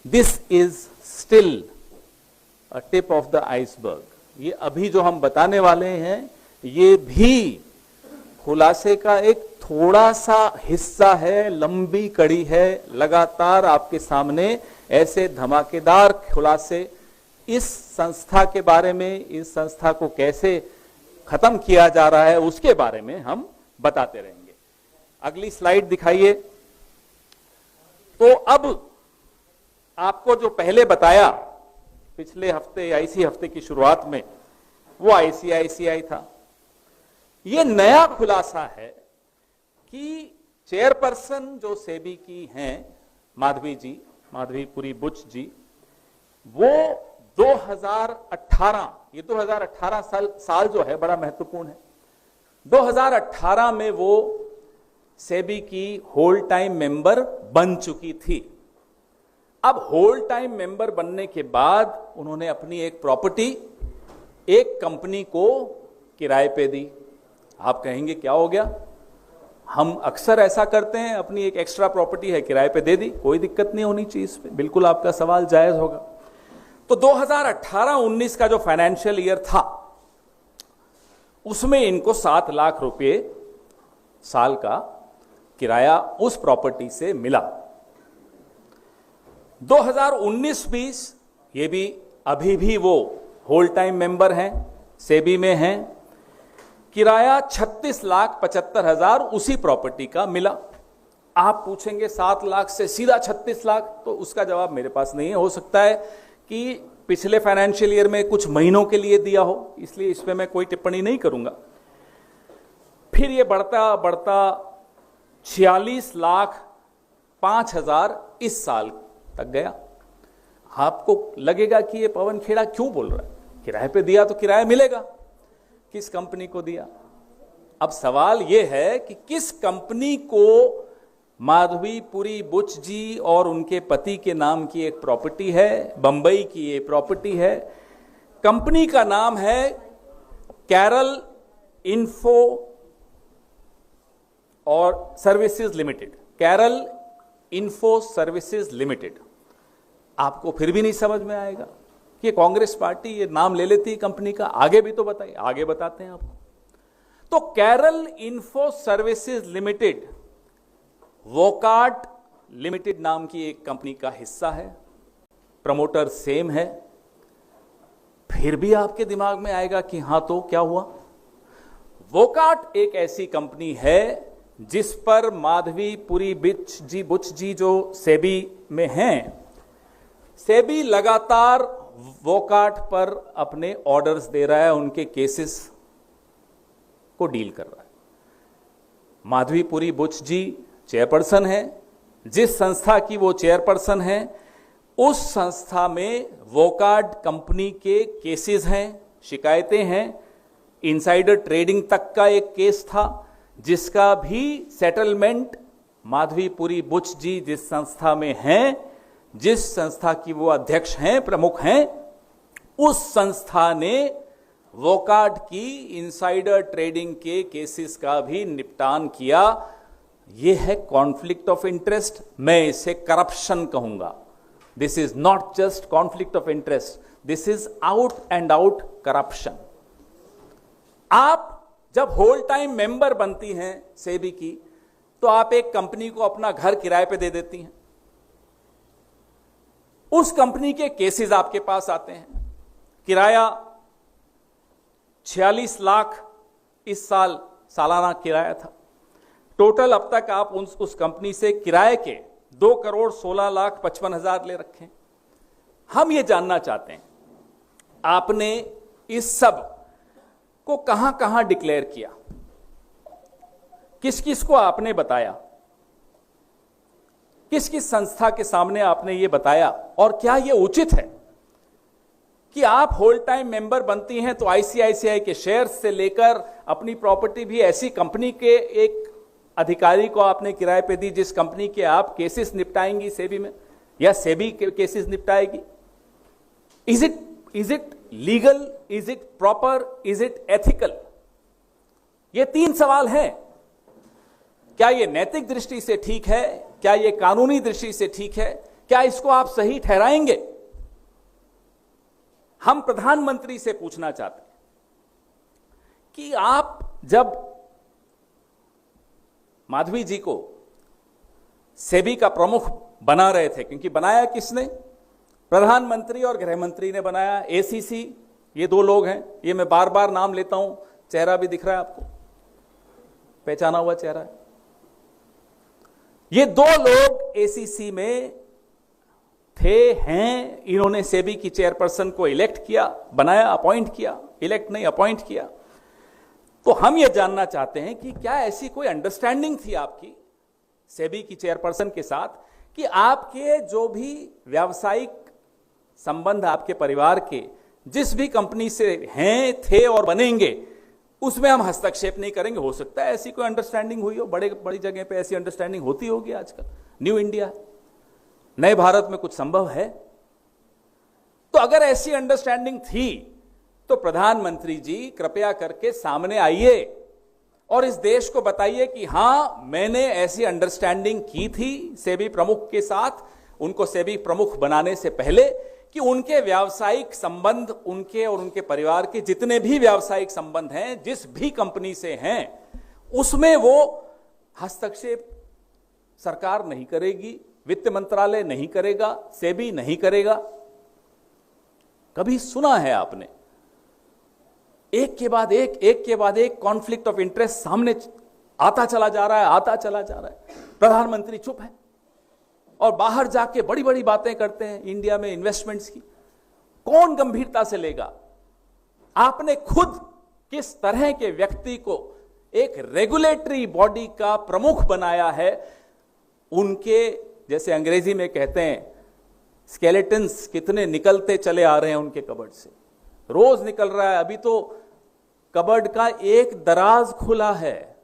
This is still a tip of the iceberg. ये अभी जो हम बताने वाले हैं ये भी खुलासे का एक थोड़ा सा हिस्सा है, लंबी कड़ी है। लगातार आपके सामने ऐसे धमाकेदार खुलासे इस संस्था के बारे में, इस संस्था को कैसे खत्म किया जा रहा है उसके बारे में हम बताते रहेंगे। अगली स्लाइड दिखाइए। तो अब आपको जो पहले बताया पिछले हफ्ते या इसी हफ्ते की शुरुआत में, वो आईसीआईसीआई था। ये नया खुलासा है कि चेयरपर्सन जो सेबी की हैं माधवीपुरी बुच जी, वो 2018, ये 2018 साल जो है बड़ा महत्वपूर्ण है। 2018 में वो सेबी की होल टाइम मेंबर बन चुकी थी। अब होल टाइम मेंबर बनने के बाद उन्होंने अपनी एक प्रॉपर्टी एक कंपनी को किराए पे दी। आप कहेंगे क्या हो गया? हम अक्सर ऐसा करते हैं, अपनी एक एक्स्ट्रा प्रॉपर्टी है किराए पे दे दी, कोई दिक्कत नहीं होनी चाहिए इस पे। बिल्कुल आपका सवाल जायज होगा। तो 2018-19 का जो फाइनेंशियल ईयर था उसमें इनको 7 लाख रुपए साल का किराया उस प्रॉपर्टी से मिला। 2019-20 ये भी अभी भी वो होल टाइम मेंबर हैं, सेबी में हैं। किराया 36,75,000 उसी प्रॉपर्टी का मिला। आप पूछेंगे 7 लाख से सीधा 36 लाख, तो उसका जवाब मेरे पास नहीं है। हो सकता है कि पिछले फाइनेंशियल ईयर में कुछ महीनों के लिए दिया हो, इसलिए इस पे मैं कोई टिप्पणी नहीं करूंगा। फिर ये बढ़ता बढ़ता 46,05,000 इस साल तक गया। आपको लगेगा कि ये पवन खेड़ा क्यों बोल रहा है, किराए पे दिया तो किराया मिलेगा। किस कंपनी को दिया? अब सवाल यह है कि किस कंपनी को माधवीपुरी बुच जी और उनके पति के नाम की एक प्रॉपर्टी है, बंबई की ये प्रॉपर्टी है। कंपनी का नाम है कैरल इन्फो और services limited, Carol info services limited. आपको फिर भी नहीं समझ में आएगा कि कांग्रेस पार्टी ये नाम ले लेती है कंपनी का। आगे भी तो बताइए, आगे बताते हैं आपको। तो Carol info services Limited Wockhardt Limited नाम की एक कंपनी का हिस्सा है, प्रमोटर सेम है। फिर भी आपके दिमाग में आएगा कि हां तो क्या हुआ? वोकार्ट एक ऐसी कंपनी है जिस पर माधवीपुरी बुच जी जो सेबी में हैं, सेबी लगातार वोकार्ट पर अपने ऑर्डर्स दे रहा है, उनके केसेस को डील कर रहा है। माधवीपुरी बुच जी चेयरपर्सन है। जिस संस्था की वो चेयरपर्सन है उस संस्था में वोकार्ट कंपनी के केसेस हैं, शिकायतें हैं। इनसाइडर ट्रेडिंग तक का एक केस था जिसका भी सेटलमेंट माधवीपुरी बुच जी जिस संस्था में हैं, जिस संस्था की वो अध्यक्ष हैं, प्रमुख हैं, उस संस्था ने वोकार्ट की इनसाइडर ट्रेडिंग के केसेस का भी निपटान किया। यह है कॉन्फ्लिक्ट ऑफ इंटरेस्ट, मैं इसे करप्शन कहूंगा। This is not just conflict of interest, this is out and out corruption. आप जब होल टाइम मेंबर बनती हैं सेबी की, तो आप एक कंपनी को अपना घर किराए पे दे देती हैं। उस कंपनी के केसेस आपके पास आते हैं। किराया 46 लाख इस साल सालाना किराया था। टोटल अब तक आप उस कंपनी से किराए के 2,16,55,000 ले रखे। हम ये जानना चाहते हैं आपने इस सब को कहां कहां डिक्लेयर किया, किस किस को आपने बताया, किस किस संस्था के सामने आपने ये बताया, और क्या ये उचित है कि आप होल टाइम मेंबर बनती हैं तो आईसीआईसीआई के शेयर्स से लेकर अपनी प्रॉपर्टी भी ऐसी कंपनी के एक अधिकारी को आपने किराए पे दी जिस कंपनी के आप केसेस निपटाएंगी सेबी में, या सेबी के केसेस निपटाएगी। Is it legal, is it proper, is it ethical? ये 3 सवाल हैं। क्या ये नैतिक दृष्टि से ठीक है? क्या ये कानूनी दृष्टि से ठीक है? क्या इसको आप सही ठहराएंगे? हम प्रधानमंत्री से पूछना चाहते हैं कि आप जब माधवी जी को सेबी का प्रमुख बना रहे थे, क्योंकि बनाया किसने? प्रधानमंत्री और गृह मंत्री ने बनाया। एसीसी, ये दो लोग हैं, ये मैं बार बार नाम लेता हूं, चेहरा भी दिख रहा है आपको, पहचाना हुआ चेहरा है। ये दो लोग एसीसी में थे, हैं। इन्होंने सेबी की चेयरपर्सन को इलेक्ट किया, बनाया, अपॉइंट किया, इलेक्ट नहीं अपॉइंट किया। तो हम ये जानना चाहते हैं कि क्या ऐसी कोई अंडरस्टैंडिंग थी आपकी सेबी की चेयरपर्सन के साथ कि आपके जो भी व्यावसायिक संबंध आपके परिवार के जिस भी कंपनी से हैं, थे और बनेंगे, उसमें हम हस्तक्षेप नहीं करेंगे? हो सकता है ऐसी कोई अंडरस्टैंडिंग हुई हो, बड़ी जगह पे ऐसी अंडरस्टैंडिंग होती होगी। आजकल न्यू इंडिया, नए भारत में कुछ संभव है। तो अगर ऐसी अंडरस्टैंडिंग थी तो प्रधानमंत्री जी कृपया करके सामने आइए और इस देश को बताइए कि हां, मैंने ऐसी अंडरस्टैंडिंग की थी सेबी प्रमुख के साथ, उनको सेबी प्रमुख बनाने से पहले, कि उनके व्यावसायिक संबंध, उनके और उनके परिवार के जितने भी व्यावसायिक संबंध हैं, जिस भी कंपनी से हैं, उसमें वो हस्तक्षेप सरकार नहीं करेगी, वित्त मंत्रालय नहीं करेगा, सेबी नहीं करेगा। कभी सुना है आपने? एक के बाद एक कॉन्फ्लिक्ट ऑफ इंटरेस्ट सामने आता चला जा रहा है, प्रधानमंत्री चुप है और बाहर जाके बड़ी बड़ी बातें करते हैं इंडिया में इन्वेस्टमेंट्स की। कौन गंभीरता से लेगा? आपने खुद किस तरह के व्यक्ति को एक रेगुलेटरी बॉडी का प्रमुख बनाया है? उनके, जैसे अंग्रेजी में कहते हैं, स्केलेटन्स कितने निकलते चले आ रहे हैं उनके कबर्ड से, रोज निकल रहा है। अभी तो कबर्ड का एक दराज खुला है,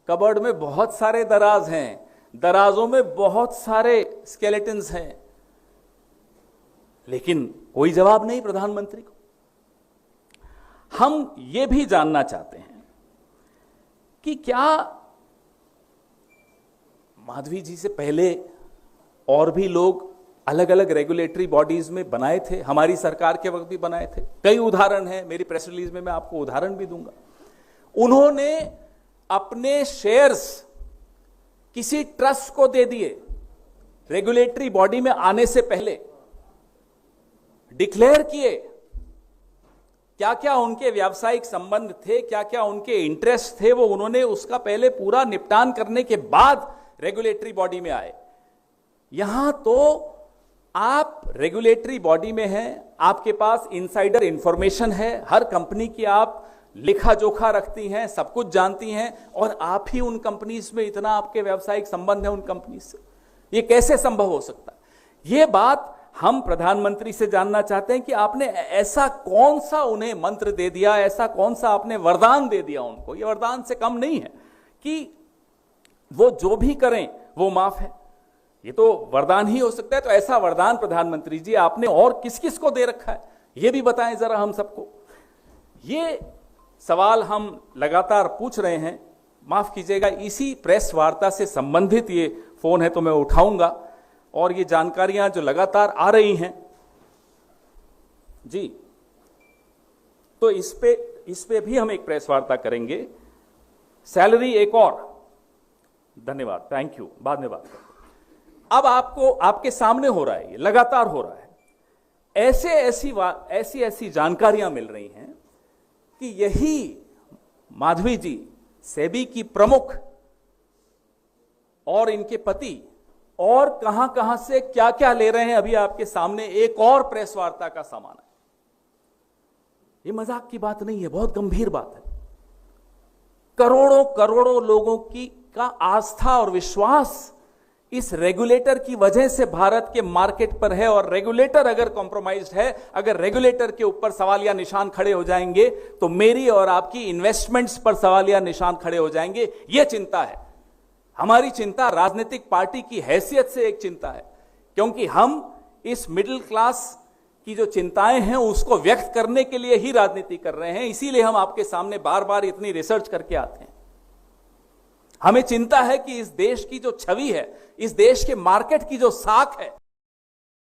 कबर्ड में बहुत सारे दराज हैं, दराजों में बहुत सारे स्केलेटन्स हैं, लेकिन कोई जवाब नहीं प्रधानमंत्री को। हम ये भी जानना चाहते हैं कि क्या माधवी जी से पहले और भी लोग अलग अलग रेगुलेटरी बॉडीज में बनाए थे? हमारी सरकार के वक्त भी बनाए थे। कई उदाहरण हैं, मेरी प्रेस रिलीज में मैं आपको उदाहरण भी दूंगा। उन्होंने अपने शेयर्स किसी ट्रस्ट को दे दिए, रेगुलेटरी बॉडी में आने से पहले डिक्लेयर किए क्या क्या उनके व्यावसायिक संबंध थे, क्या क्या उनके इंटरेस्ट थे, वो उन्होंने उसका पहले पूरा निपटान करने के बाद रेगुलेटरी बॉडी में आए। यहां तो आप रेगुलेटरी बॉडी में हैं, आपके पास इनसाइडर इंफॉर्मेशन है, हर कंपनी की आप लिखा जोखा रखती हैं, सब कुछ जानती हैं, और आप ही उन कंपनीज में इतना आपके व्यावसायिक संबंध है उन कंपनी से। ये कैसे संभव हो सकता है? ये बात हम प्रधानमंत्री से जानना चाहते हैं कि आपने ऐसा कौन सा उन्हें मंत्र दे दिया, ऐसा कौन सा आपने वरदान दे दिया उनको? ये वरदान से कम नहीं है कि वो जो भी करें वो माफ है, ये तो वरदान ही हो सकता है। तो ऐसा वरदान प्रधानमंत्री जी आपने और किस किस को दे रखा है, ये भी बताएं जरा हम सबको। ये सवाल हम लगातार पूछ रहे हैं, माफ कीजिएगा, इसी प्रेस वार्ता से संबंधित ये फोन है तो मैं उठाऊंगा, और ये जानकारियां जो लगातार आ रही हैं जी, तो इस पे भी हम एक प्रेस वार्ता करेंगे। सैलरी एक और, धन्यवाद, थैंक यू, बाद में बात करें। अब आपको आपके सामने हो रहा है, ये लगातार हो रहा है, ऐसी जानकारियां मिल रही हैं कि यही माधवी जी सेबी की प्रमुख और इनके पति और कहां कहां से क्या क्या ले रहे हैं, अभी आपके सामने एक और प्रेस वार्ता का सामान है। ये मजाक की बात नहीं है, बहुत गंभीर बात है। करोड़ों करोड़ों लोगों का आस्था और विश्वास इस रेगुलेटर की वजह से भारत के मार्केट पर है, और रेगुलेटर अगर कॉम्प्रोमाइज्ड है, अगर रेगुलेटर के ऊपर सवालिया निशान खड़े हो जाएंगे तो मेरी और आपकी इन्वेस्टमेंट्स पर सवालिया निशान खड़े हो जाएंगे। यह चिंता है हमारी। चिंता राजनीतिक पार्टी की हैसियत से एक चिंता है, क्योंकि हम इस मिडिल क्लास की जो चिंताएं हैं उसको व्यक्त करने के लिए ही राजनीति कर रहे हैं। इसीलिए हम आपके सामने बार बार इतनी रिसर्च करके आते हैं। हमें चिंता है कि इस देश की जो छवि है, इस देश के मार्केट की जो साख है,